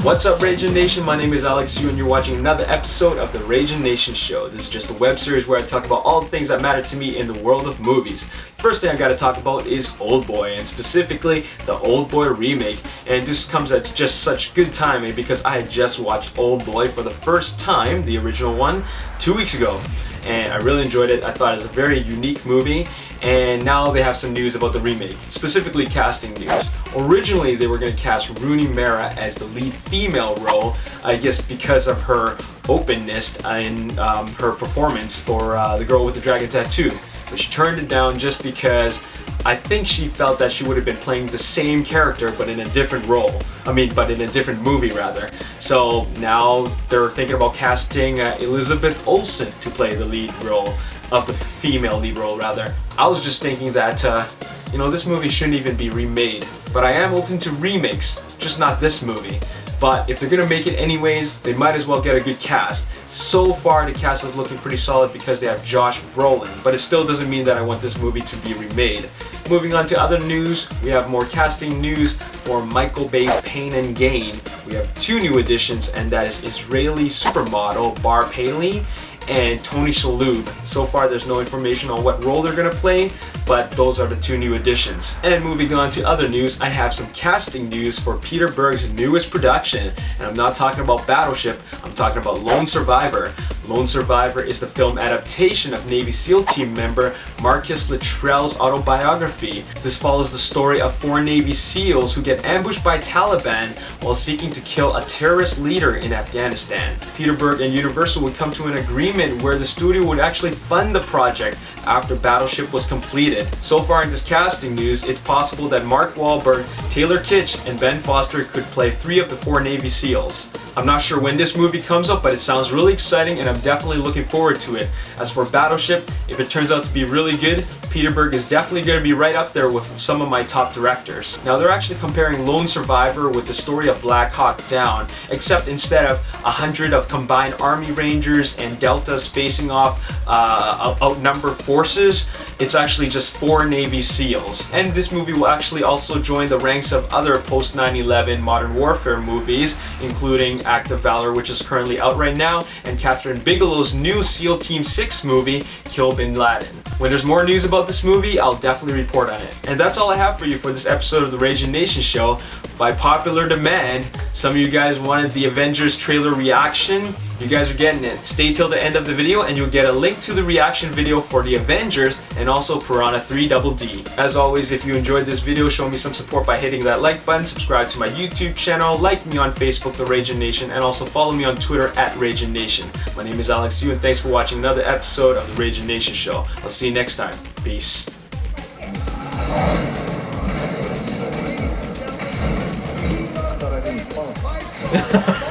What's up, Ragin Nation? My name is Alex Yu and you're watching another episode of the Ragin Nation Show. This is just a web series where I talk about all the things that matter to me in the world of movies. First thing I gotta talk about is Old Boy, and specifically the Old Boy remake. And this comes at just such good timing because I had just watched Old Boy for the first time, the original one, 2 weeks ago. And I really enjoyed it. I thought it was a very unique movie. And now they have some news about the remake, specifically casting news. Originally, they were going to cast Ronin as the lead female role, I guess because of her openness in her performance for the girl with the dragon tattoo. But she turned it down just because I think she felt that she would have been playing the same character but in a different role. But in a different movie rather. So now they're thinking about casting Elizabeth Olsen to play the lead role of the female lead role rather. I was just thinking that this movie shouldn't even be remade, but I am open to remakes, just not this movie. But if they're gonna make it anyways, they might as well get a good cast. So far the cast is looking pretty solid because they have Josh Brolin, but it still doesn't mean that I want this movie to be remade. Moving on to other news, we have more casting news for Michael Bay's Pain and Gain. We have two new additions, and that is Israeli supermodel Bar Paley and Tony Shalhoub. So far there's no information on what role they're gonna play, but those are the two new additions. And moving on to other news, I have some casting news for Peter Berg's newest production, and I'm not talking about Battleship, I'm talking about Lone Survivor. Lone Survivor is the film adaptation of Navy SEAL team member Marcus Luttrell's autobiography. This follows the story of 4 Navy SEALs who get ambushed by Taliban while seeking to kill a terrorist leader in Afghanistan. Peter Berg and Universal would come to an agreement where the studio would actually fund the project after Battleship was completed. So far in this casting news, it's possible that Mark Wahlberg, Taylor Kitsch, and Ben Foster could play 3 of the 4 Navy SEALs. I'm not sure when this movie comes up, but it sounds really exciting and I'm definitely looking forward to it. As for Battleship, if it turns out to be really good, Peter Berg is definitely going to be right up there with some of my top directors. Now they're actually comparing Lone Survivor with the story of Black Hawk Down, except instead of 100 of combined Army Rangers and Deltas facing off outnumbered forces, it's actually just 4 Navy SEALs. And this movie will actually also join the ranks of other post 9/11 modern warfare movies, including Act of Valor, which is currently out right now, and Catherine Bigelow's new SEAL Team 6 movie, Kill Bin Laden. When there's more news about this movie, I'll definitely report on it. And that's all I have for you for this episode of the Ragin Nation Show. By popular demand, some of you guys wanted the Avengers trailer reaction. You guys are getting it. Stay till the end of the video and you'll get a link to the reaction video for the Avengers and also Piranha 3 Double D. As always, if you enjoyed this video, show me some support by hitting that like button, subscribe to my YouTube channel, like me on Facebook, The Ragin Nation, and also follow me on Twitter at Ragin Nation. My name is Alex Yu and thanks for watching another episode of the Ragin Nation Show. I'll see you next time. Peace. I thought I didn't qualify.